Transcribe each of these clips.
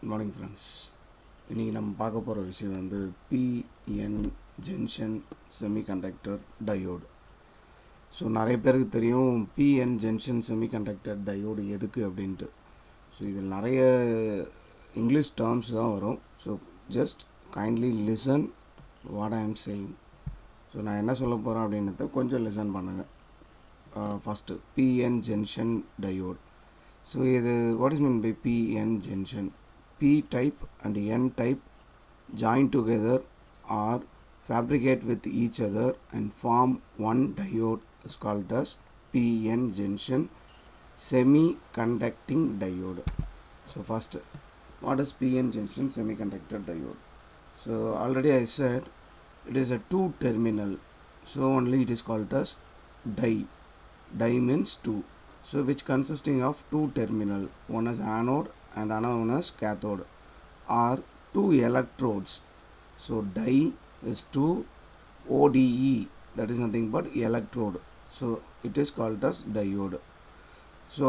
Good morning friends. இன்னைக்கு நம்ம பார்க்க போகிற விஷயம் வந்து PN junction semiconductor diode. So நிறைய பேருக்கு தெரியும் PN junction semiconductor diode எதுக்கு அப்படின்ட்டு. ஸோ இதில் நிறைய இங்கிலீஷ் டேர்ம்ஸ் தான் வரும். So just kindly listen what I am saying. So நான் என்ன சொல்ல போகிறேன் அப்படின்றத கொஞ்சம் லிசன் பண்ணுங்கள். First PN junction diode. So இது what is mean by PN junction? P type and N type join together or fabricate with each other and form one diode is called as PN junction semiconducting diode. So first, what is PN junction semiconductor diode? So already I said it is a two terminal, so only it is called as di. Di means two, so which consisting of two terminal, one is anode and another one is cathode, are two electrodes. So di is two ODE, that is nothing but electrode, so it is called as diode. So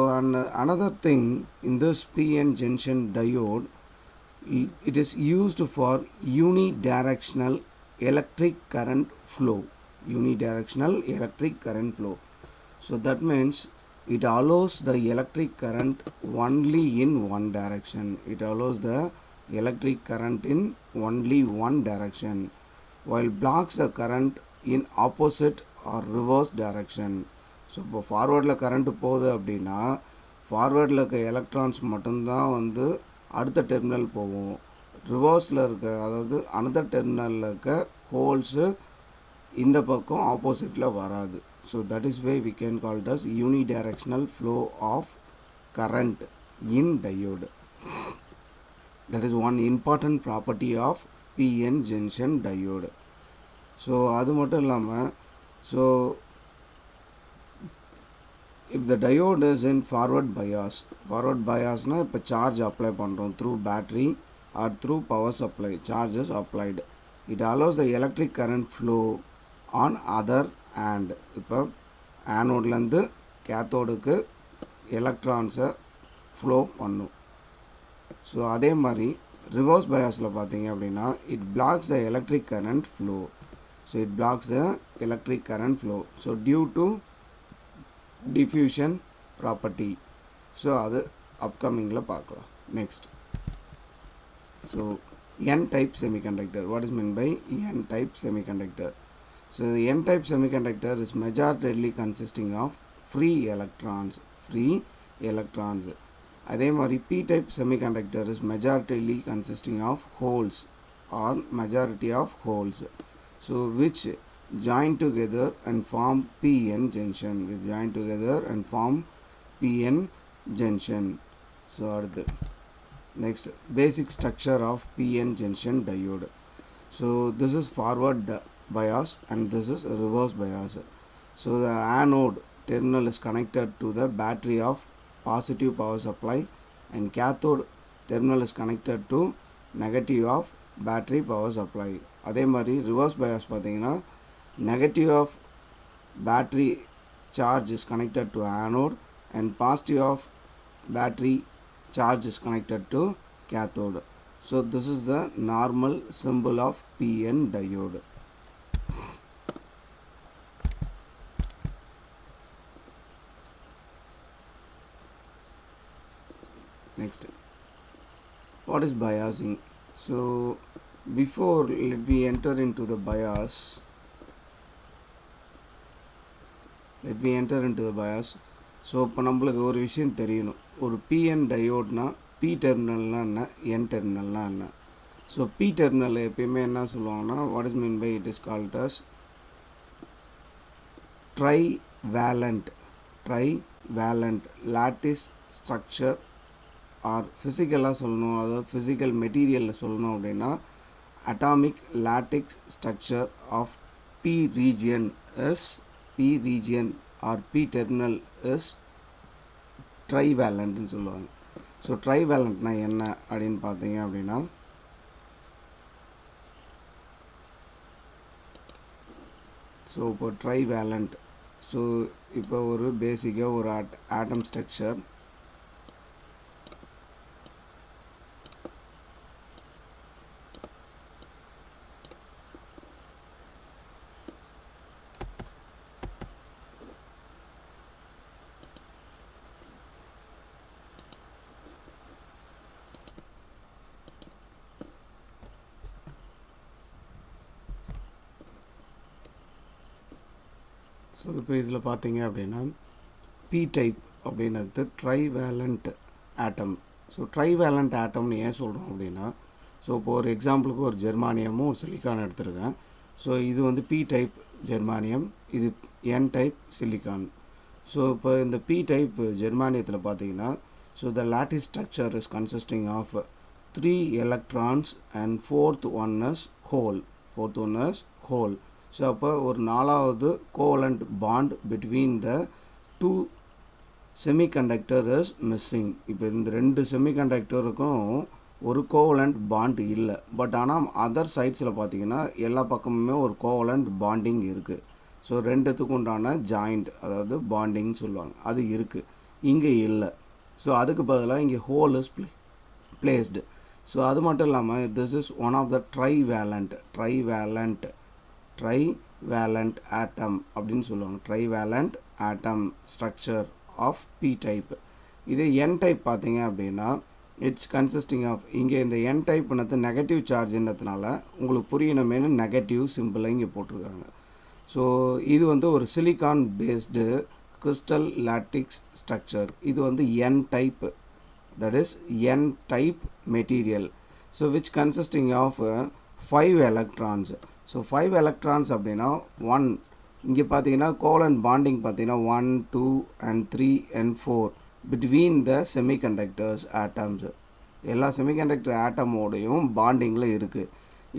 another thing, in this PN junction diode, it is used for unidirectional electric current flow. Unidirectional electric current flow. So that means it allows the electric current only in one direction. It allows the electric current in only one direction, while blocks the current in opposite or reverse direction. So இப்போ ஃபார்வர்டில் current போகுது அப்படின்னா ஃபார்வர்டில் இருக்க electrons மட்டும்தான் வந்து அடுத்த terminal போகும். ரிவர்ஸில் இருக்க, அதாவது அனதர் டெர்மினலில் இருக்க ஹோல்ஸு இந்த பக்கம் ஆப்போசிட்டில் வராது. So that is why we can call it as unidirectional flow of current in diode. That is one important property of PN junction diode. So அது மட்டும் இல்லாமல், so if the diode is in forward bias na இப்போ charge apply பண்ணுறோம் through battery or through power supply, charge is applied. It allows the electric current flow on other hand. இப்போ ஆனோட்லேருந்து கேத்தோடுக்கு எலக்ட்ரான்ஸை flow பண்ணும். So அதே மாதிரி reverse பயாஸில் பார்த்தீங்க அப்படின்னா it blocks the electric current flow. So it blocks the electric current flow. So due to diffusion property. So அது அப்கமிங்கில் பார்க்கலாம். Next, so N type semiconductor. What is meant by N type semiconductor? So the N type semiconductor is majorly consisting of free electrons. அதே மாதிரி P type semiconductor is majorly consisting of holes or majority of holes. So which join together and form PN junction. So அடுத்து next, basic structure of PN junction diode. So this is forward bias and this is reverse bias. So the anode terminal is connected to the battery of positive power supply and cathode terminal is connected to negative of battery power supply. அதே மாதிரி reverse bias பார்த்தீங்கன்னா negative of battery charge is connected to anode and positive of battery charge is connected to cathode. So this is the normal symbol of PN diode. Next, what is biasing? So before let me enter into the bias, so இப்போ நம்மளுக்கு ஒரு விஷயம் தெரியணும். ஒரு PN டயோட்னா P டெர்மினல்னா என்ன, N டெர்மினல்னா என்ன? So P terminal எப்பயுமே என்ன சொல்லுவாங்கன்னா, what is mean by it is called as trivalent lattice structure. Or ஃபிசிக்கலாக சொல்லணும், அதாவது ஃபிசிக்கல் மெட்டீரியலில் சொல்லணும் அப்படின்னா atomic lattice structure of P region or P terminal is trivalent ன்னு சொல்லுவாங்க. ஸோ ட்ரைவேலண்ட்னா என்ன அப்படின்னு பார்த்தீங்க அப்படின்னா, ஸோ இப்போ ட்ரைவேலண்ட், ஸோ இப்போ ஒரு பேசிக்காக ஒரு ஆட்டம் ஸ்ட்ரக்சர் ஸோ இப்போ இதில் பார்த்தீங்க அப்படின்னா பி டைப் அப்படின்றது ட்ரைவேலண்ட் ஆட்டம். ஸோ ட்ரைவேலண்ட் ஆட்டம்னு ஏன் சொல்கிறோம் அப்படின்னா, ஸோ இப்போ ஒரு எக்ஸாம்பிளுக்கு ஒரு ஜெர்மானியமும் ஒரு சிலிக்கான் எடுத்துருக்கேன். ஸோ இது வந்து பி டைப் ஜெர்மானியம், இது என் டைப் சிலிக்கான். ஸோ இப்போ இந்த பி டைப் ஜெர்மானியத்தில் பார்த்தீங்கன்னா, so the lattice structure is consisting of 3 electrons and fourth one is hole. So அப்போ ஒரு நாலாவது covalent bond between the two semiconductor is missing. இப்போ இந்த ரெண்டு செமிகண்டக்டருக்கும் ஒரு கோவலண்ட் பாண்ட் இல்லை. பட் ஆனால் அதர் சைட்ஸில் பார்த்தீங்கன்னா எல்லா பக்கமுமே ஒரு கோவலண்ட் பாண்டிங் இருக்குது. ஸோ ரெண்டுத்துக்கு உண்டான ஜாயிண்ட், அதாவது பாண்டிங்னு சொல்லுவாங்க, அது இருக்குது. இங்கே இல்லை. ஸோ அதுக்கு பதிலாக இங்கே ஹோல் இஸ் பிளேஸ்டு. ஸோ அது மட்டும் இல்லாமல் this is one of the trivalent atom அப்படின்னு சொல்லுவாங்க. Trivalent atom structure of P type. இதே என் டைப் பார்த்தீங்க அப்படின்னா இட்ஸ் கன்சிஸ்டிங் ஆஃப், இங்கே இந்த என் டைப்னது நெகட்டிவ் சார்ஜ்ன்றதுனால உங்களுக்கு புரியணுமேனு நெகட்டிவ் சிம்பிளை இங்கே போட்டிருக்காங்க. ஸோ இது வந்து ஒரு silicon based crystal lattice structure. இது வந்து n type, that is n type material, so which consisting of 5 electrons. so 5 electrons அப்படின்னா 1, இங்கே பார்த்தீங்கன்னா கோவலண்ட் பாண்டிங் பார்த்தீங்கன்னா 1 2 and 3 and 4 between the semiconductors atoms. எல்லா செமிகண்டக்டர் ஆட்டமோடையும் பாண்டிங்கில் இருக்குது.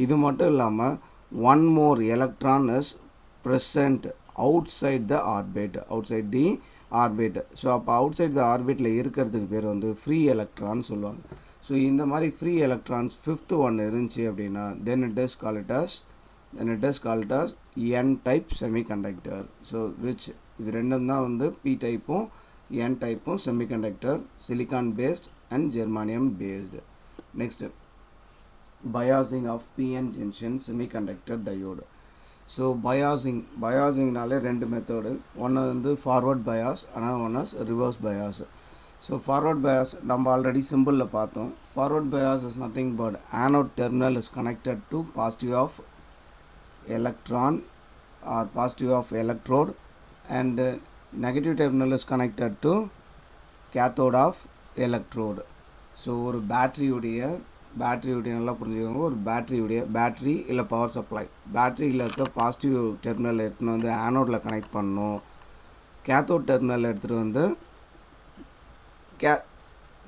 இது மட்டும் இல்லாமல் 1 more electron is present outside the orbit. So அப்போ அவுட்சைட் த ஆர்பிட்டில் இருக்கிறதுக்கு பேர் வந்து ஃப்ரீ எலக்ட்ரான் சொல்லுவாங்க. ஸோ இந்த மாதிரி ஃப்ரீ எலக்ட்ரான்ஸ் ஃபிஃப்த்து ஒன் இருந்துச்சு அப்படின்னா then it is called as N type semiconductor. So which இது ரெண்டும் தான் வந்து பி டைப்பும் என் டைப்பும் semiconductor, silicon based and germanium based. Next biasing of PN junction semiconductor diode. So பயாசிங்னாலே ரெண்டு மெத்தடு, ஒன்று வந்து ஃபார்வர்ட் பயாஸ், ஆனால் ஒன்று reverse bias. So forward bias நம்ம ஆல்ரெடி சிம்பிளில் பார்த்தோம். Forward bias is nothing but anode terminal is connected to positive of electron or positive of electrode and negative terminal is connected to cathode of electrode. So ஒரு பேட்டரியுடைய நல்லா புரிஞ்சுக்கோங்க, ஒரு battery இல்லை power supply, பேட்டரியில் இருக்க பாசிட்டிவ் டெர்மினல் எடுத்துகிட்டு வந்து ஆனோடில் கனெக்ட் பண்ணணும், கேத்தோட் டெர்மினல் எடுத்துகிட்டு வந்து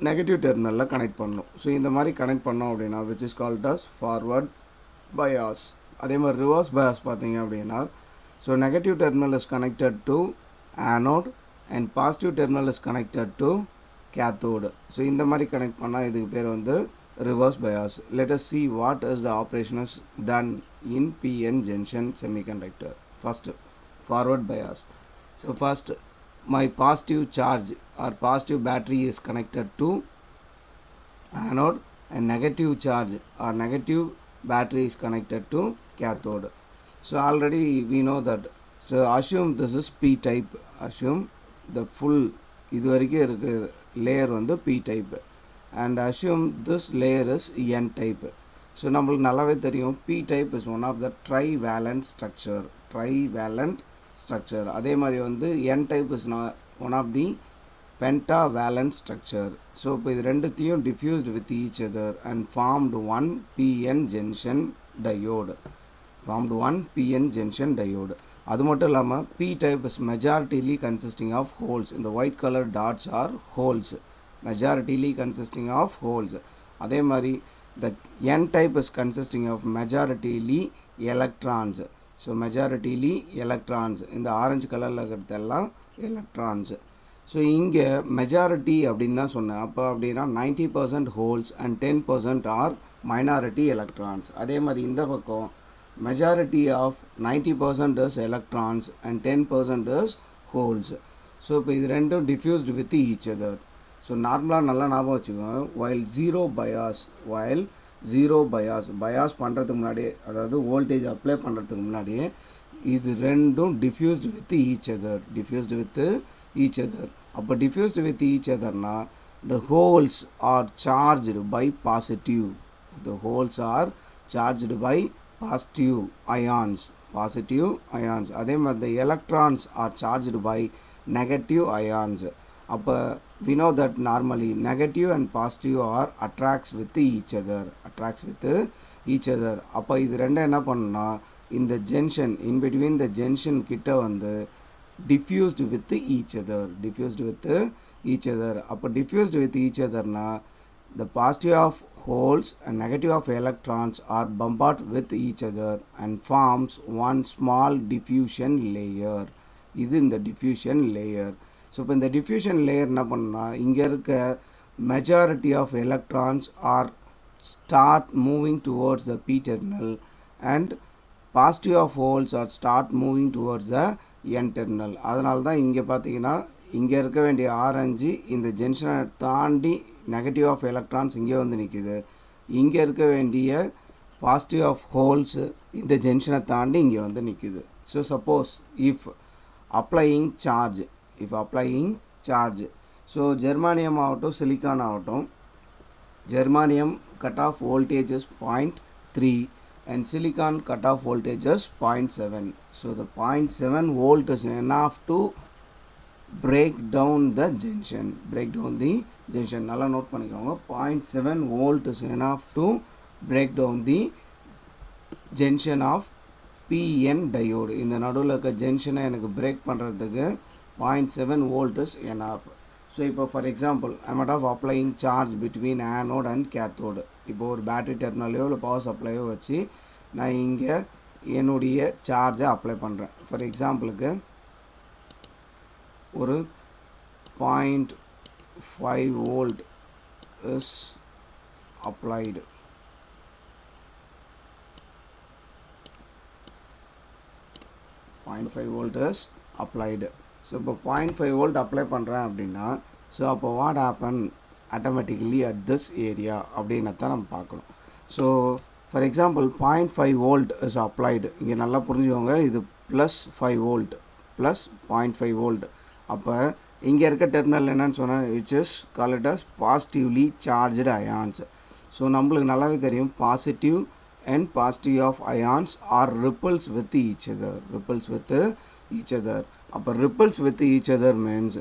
நெகட்டிவ் டெர்மினலில் கனெக்ட் பண்ணணும். ஸோ இந்த மாதிரி கனெக்ட் பண்ணோம் அப்படின்னா which is called as forward bias. அதே மாதிரி ரிவர்ஸ் பயாஸ் பார்த்தீங்க அப்படின்னா, so negative terminal is connected to anode and positive terminal is connected to cathode. So இந்த மாதிரி கனெக்ட் பண்ணால் இதுக்கு பேர் வந்து reverse bias. Let us see what is the operations done in PN junction semiconductor. First, forward bias. So first, my positive charge or positive battery is connected to anode and negative charge or negative battery is connected to cathode. So already we know that. So assume this is P type. Assume the full இது வரைக்கும் இருக்க layer வந்து P type. And assume this layer is n type. So நம்மளுக்கு நல்லாவே தெரியும் p type is one of the trivalent structure. அதே மாதிரி வந்து n type is one of the pentavalent structure. So இப்போ இது ரெண்டுத்தையும் diffused with each other and formed one PN junction diode. அது மட்டும் இல்லாமல் p type is majoritarily consisting of holes. இந்த white color dots are holes. Majoritarily consisting of holes. அதே மாதிரி the n type is consisting of majoritarily electrons. So majoritarily electrons, இந்த orange கலரில் இருக்கிறதெல்லாம் electrons. So இங்கே மெஜாரிட்டி அப்படின்னு தான் சொன்னேன். அப்போ அப்படின்னா 90% holes and 10% are minority electrons. அதே மாதிரி இந்த பக்கம் majority of 90% is electrons and 10% is holes. So இப்போ இது ரெண்டும் diffused with each other. So நார்மலாக நல்லா ஞாபகம் வச்சுக்கோங்க, ஜீரோ பயாஸ் பண்ணுறதுக்கு முன்னாடியே, அதாவது வோல்டேஜ் அப்ளை பண்ணுறதுக்கு முன்னாடியே இது ரெண்டும் டிஃப்யூஸ்டு வித் ஈச் அதர். அப்போ டிஃப்யூஸ்டு வித் ஈச் அதர்னா the holes are charged by positive ions, positive ions. அதே மாதிரி the electrons are charged by negative ions. அப்போ we know that normally negative and positive are attracts with each other. அப்போ இது ரெண்டும் என்ன பண்ணுன்னா இந்த junction in between the junction கிட்ட வந்து diffused with each other. அப்போ diffused with each otherனா the positive of holes and negative of electrons are bombarded with each other and forms one small diffusion layer. இது இந்த diffusion layer. So இப்போ இந்த diffusion layer என்ன பண்ணா இங்கே இருக்க majority of electrons are start moving towards the p terminal and positive of holes are start moving towards the n terminal. அதனால தான் இங்கே பார்த்தீங்கன்னா இங்கே இருக்க வேண்டிய ஆரஞ்சு இந்த ஜங்ஷனை தாண்டி நெகட்டிவ் ஆஃப் எலக்ட்ரான்ஸ் இங்கே வந்து நிற்கிது. இங்கே இருக்க வேண்டிய பாசிட்டிவ் ஆஃப் ஹோல்ஸ் இந்த ஜங்ஷனை தாண்டி இங்கே வந்து நிற்கிது. So suppose if applying charge so germanium ஆகட்டும் சிலிக்கான் ஆகட்டும், germanium cut off voltages 0.3 and silicon cut off voltage is 0.7. So the 0.7 volt is enough to break down the junction. நல்லா note பண்ணிக்கோங்க. 0.7 volt is enough to break down the junction of PN diode. இந்த நடுவில் இருக்க ஜங்ஷனை எனக்கு break பண்ணுறதுக்கு 0.7 volt is enough. So இப்போ for example I'm of applying charge between anode and cathode. இப்போ ஒரு பேட்டரி டெர்மினலையோ இல்லை பவர் சப்ளையோ வச்சு நான் இங்கே என்னுடைய சார்ஜை அப்ளை பண்ணுறேன். ஃபார் எக்ஸாம்பிளுக்கு ஒரு 0.5 volt is applied. ஸோ இப்போ 0.5 volt அப்ளை பண்ணுறேன் அப்படின்னா ஸோ அப்போ what happen automatically at this area அப்படின்னு தான் நம்ம பார்க்கணும். So for example 0.5 volt is applied. இங்கே நல்லா புரிஞ்சுக்கோங்க, இது +5 volt ப்ளஸ் 0.5 volt. அப்போ இங்கே இருக்க டெர்மினல் என்னன்னு சொன்னால் which is call it as positively charged ions. So நம்மளுக்கு நல்லாவே தெரியும் positive and positive of ions are ripples with each other. அப்போ ripples with each other means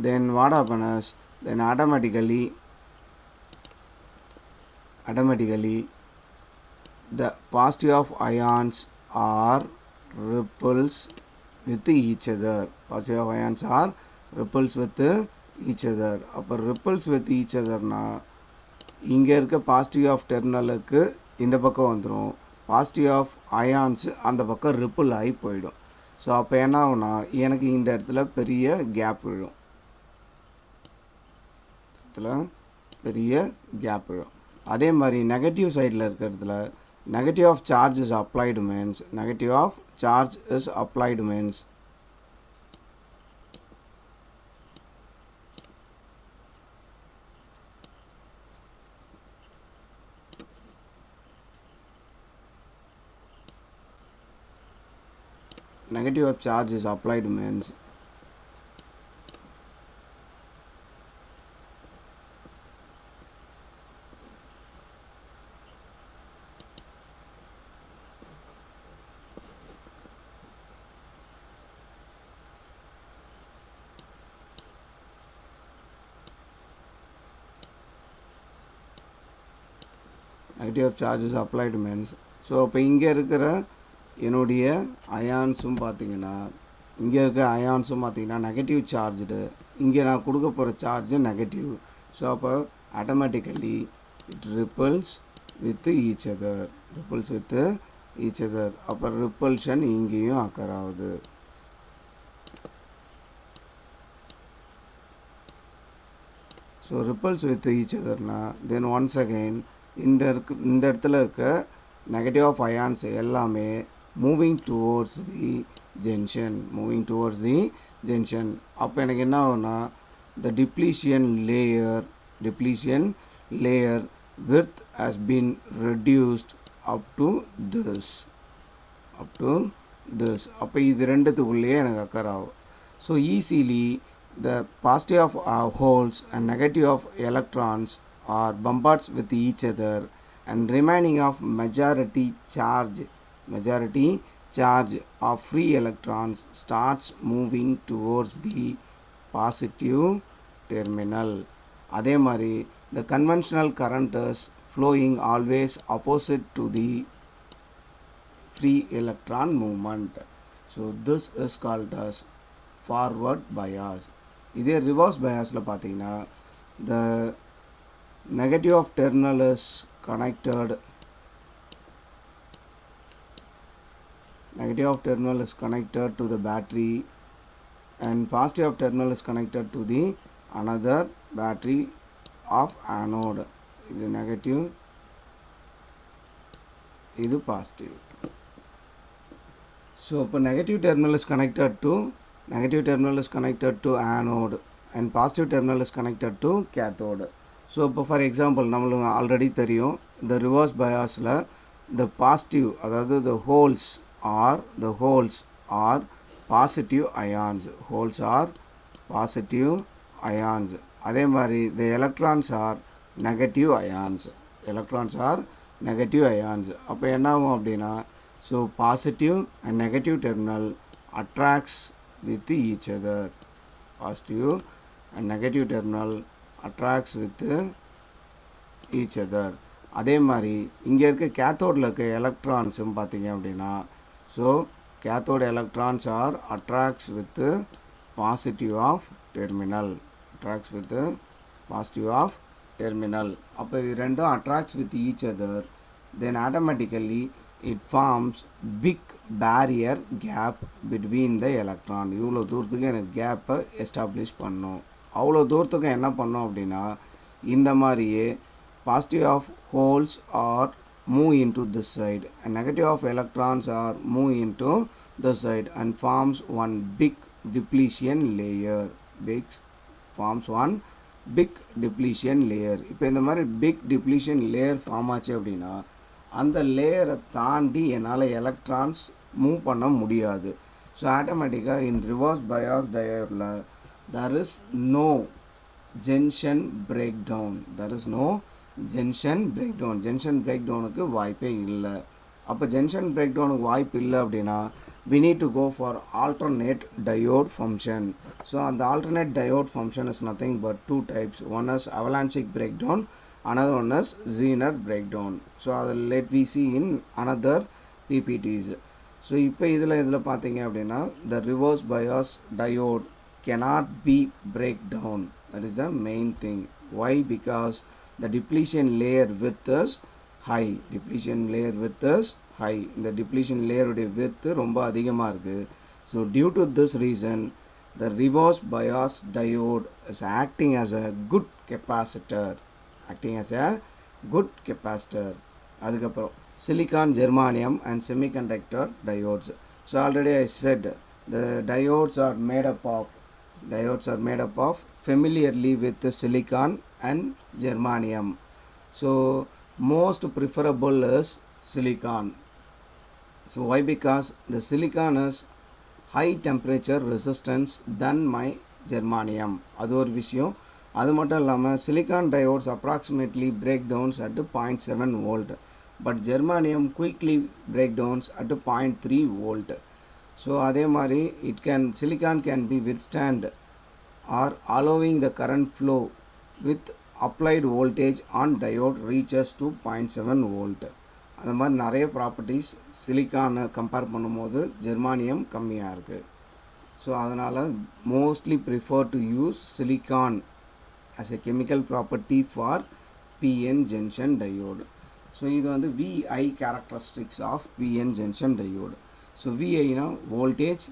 then what happens, then automatically the positive of ions are ripples with each other. அப்போ ripples with each other னா இங்கே இருக்க positive of டெர்மினலுக்கு இந்த பக்கம் வந்துடும், positive of ions அந்த பக்கம் ரிப்பிள் ஆகி போயிடும். ஸோ அப்போ என்ன ஆகுனா எனக்கு இந்த இடத்துல பெரிய கேப் விழும். அதே மாதிரி நெகட்டிவ் சைடில் இருக்கிறதுல negative of charge is applied means negative of charge is applied means so அப்போ இங்கே இருக்கிற என்னுடைய அயான்ஸும் பார்த்தீங்கன்னா நெகட்டிவ் சார்ஜ்டு, இங்கே நான் கொடுக்க போகிற சார்ஜு நெகட்டிவ். ஸோ அப்போ automatically it repels with each other. அப்போ ரிப்பல்ஷன் இங்கேயும் அக்கர் ஆகுது. ஸோ ரிப்பல்ஸ் வித் ஈச் அதர்னா தென் ஒன்ஸ் அகெயின் இந்த இடத்துல இருக்க நெகட்டிவ் ஆஃப் அயான்ஸ் எல்லாமே மூவிங் டுவோர்ட்ஸ் தி ஜங்ஷன். அப்போ எனக்கு என்ன ஆகுனா the depletion layer width has been reduced up to this. அப்போ இது ரெண்டுத்துக்குள்ளேயே எனக்கு அக்கர் ஆகும். So easily the positive of holes and negative of electrons are bombarded with each other and remaining of majority charge of free electrons starts moving towards the positive terminal. அதே மாதிரி the conventional current is flowing always opposite to the free electron movement. So this is called as forward bias. இதே reverse biasல பார்த்தீங்கன்னா the negative of terminal is connected to the battery and positive of terminal is connected to the another battery of anode. இது negative, இது positive. So negative terminal is connected to anode and positive terminal is connected to cathode. So for example நம்மளுக்கு already தெரியும் the reverse biasல the positive அதாவது the holes are positive ions. அதே மாதிரி the electrons are negative ions. அப்போ என்ன ஆகும் அப்படின்னா so positive and negative terminal attracts with each other. Positive and negative terminal attracts with each other. அதே மாதிரி இங்கே இருக்க கேத்தோடில் இருக்க எலக்ட்ரான்ஸும் பார்த்தீங்க அப்படின்னா so cathode electrons R attracts with positive of terminal. அப்போ இது ரெண்டும் attracts with each other, then automatically it forms big barrier gap between the electron. இவ்வளோ தூரத்துக்கு எனக்கு கேப்பை எஸ்டாப்ளிஷ் பண்ணும். அவ்வளோ தூரத்துக்கு என்ன பண்ணும் அப்படின்னா இந்த மாதிரியே positive of holes are move into this side and negative of electrons are move into this side and forms one big depletion layer. இப்போ இந்த மாதிரி big depletion layer ஃபார்ம் ஆச்சு அப்படின்னா அந்த லேயரை தாண்டி என்னால் எலக்ட்ரான்ஸ் மூவ் பண்ண முடியாது. ஸோ ஆட்டோமேட்டிக்காக இன் ரிவர்ஸ் பயாஸ் டயோடில் there is no junction breakdown. Junction பிரேக்டவுனுக்கு வாய்ப்பே இல்லை. அப்போ ஜங்ஷன் பிரேக்டவுனுக்கு வாய்ப்பு இல்லை அப்படின்னா we need to go for alternate diode function. So அந்த alternate diode function is nothing but two types. One is avalanchic breakdown, another one is Zener breakdown. So let we see in another PPTs. So இப்போ இதில் பார்த்தீங்க அப்படின்னா the reverse bias diode cannot be breakdown. That is the main thing. Why? Because the depletion layer width is high. இந்த depletion layer உடைய width ரொம்ப அதிகமாக இருக்குது. So due to this reason the reverse bias diode is acting as a good capacitor. அதுக்கப்புறம் silicon, germanium and semiconductor diodes. So already I said the diodes are made up of familiarly with the silicon and germanium. So most preferable is silicon. So why? Because the silicon is high temperature resistance than my germanium. அது ஒரு விஷயம். அது மட்டும் இல்லாமல் silicon diodes approximately breakdowns at 0.7 volt, but germanium quickly breakdowns at 0.3 volt. So அதே மாதிரி silicon can be withstand or allowing the current flow with applied voltage on diode reaches to 0.7 volt. அந்த மாதிரி நிறைய ப்ராப்பர்ட்டிஸ் சிலிக்கானை கம்பேர் பண்ணும்போது ஜெர்மானியம் கம்மியாக இருக்குது. So அதனால் mostly prefer to use silicon as a chemical property for PN junction diode. So இது வந்து VI characteristics of PN junction diode. So VIனா voltage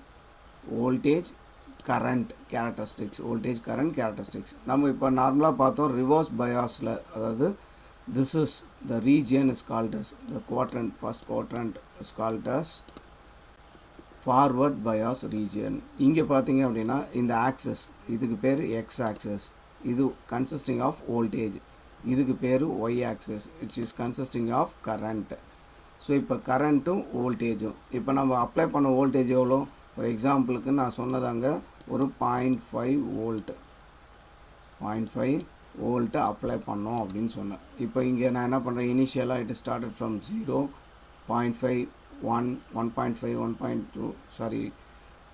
current characteristics. நம்ம இப்போ நார்மலாக பார்த்தோம் ரிவர்ஸ் பயாஸில், அதாவது this is the region is called as the first quadrant is called as forward bias region. இங்கே பார்த்தீங்க அப்படின்னா இந்த ஆக்சஸ் இதுக்கு பேர் x axis, இது consisting of voltage, இதுக்கு பேர் y axis which is consisting of current. So இப்போ கரண்ட்டும் வோல்டேஜும் இப்போ நம்ம அப்ளை பண்ண வோல்டேஜ் எவ்வளோ, ஃபார் எக்ஸாம்பிளுக்கு நான் சொன்னதாங்க ஒரு 0.5 வோல்ட்டு அப்ளை பண்ணோம் அப்படின்னு சொன்னேன். இப்போ இங்கே நான் என்ன பண்ணுறேன், இனிஷியலாக இட் ஸ்டார்டட் ஃப்ரம் 0.5 1, 1.5, 1.2 sorry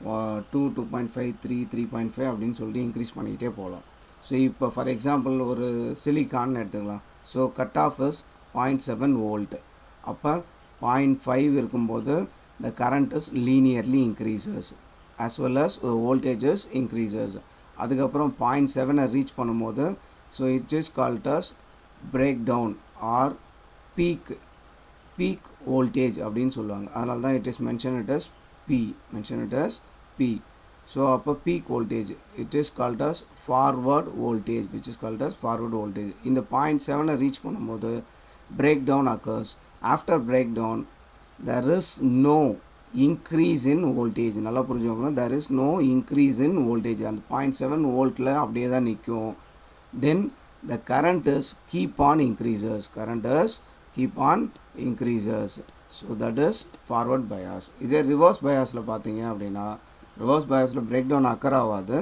2, 2.5, 3, 3.5 அப்படின்னு சொல்லிட்டு இன்க்ரீஸ் பண்ணிக்கிட்டே போகலாம். ஸோ இப்போ ஃபார் எக்ஸாம்பிள் ஒரு சிலிக்கான் எடுத்துக்கலாம். So cut off is 0.7 volt. அப்போ 0.5 இருக்கும்போது the current is linearly increases as well as voltages increases. அதுக்கப்புறம் 0.7 ரீச் பண்ணும்போது so it is called as breakdown or peak voltage அப்படின்னு சொல்லுவாங்க. அதனால தான் it is mentioned as P. So அப்போ peak voltage it is called as forward voltage which is called as forward voltage. இந்த 0.7 reach பண்ணும்போது breakdown occurs. After breakdown there is no increase in voltage. நல்லா புரிஞ்சுக்கணும். there is no increase in voltage. அந்த 0.7 வோல்ட்டில் அப்படியே தான் நிற்கும். then the current is keep on increases. So that is forward bias. இதே reverse biasல பார்த்தீங்க அப்படின்னா reverse biasல breakdown occur ஆகாது.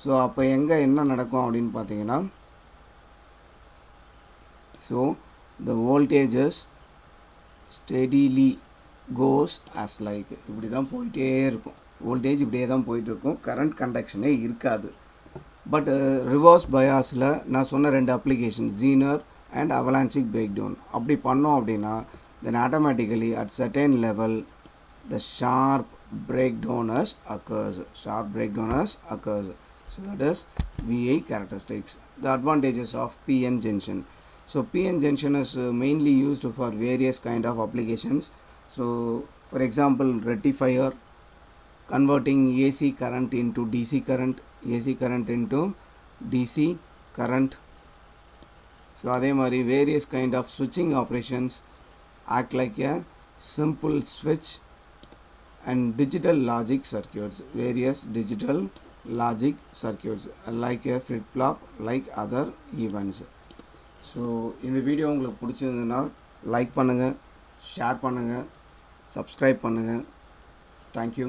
ஸோ அப்போ எங்கே என்ன நடக்கும் அப்படின்னு பார்த்தீங்கன்னா so the voltage is steadily goes as like இப்படி தான் போயிட்டே இருக்கும். வோல்டேஜ் இப்படியே தான் போயிட்டு இருக்கும். கரண்ட் கண்டக்ஷனே இருக்காது. பட் ரிவர்ஸ் பயாஸில் நான் சொன்ன 2 application Zener and avalanche breakdown அப்படி பண்ணோம் அப்படின்னா then automatically at certain level the sharp breakdowners occurs. So that is VI characteristics. The advantages of PN junction. So PN junction is mainly used for various kind of applications. So for example rectifier, converting AC current into DC current, AC current into DC current. So அதே மாதிரி various kind of switching operations act like a simple switch and digital logic circuits, various digital logic circuits like a flip-flop like other events. So இந்த video உங்களுக்கு பிடிச்சிருந்ததுன்னா like பண்ணுங்கள், share பண்ணுங்கள், subscribe பண்ணுங்கள். Thank you.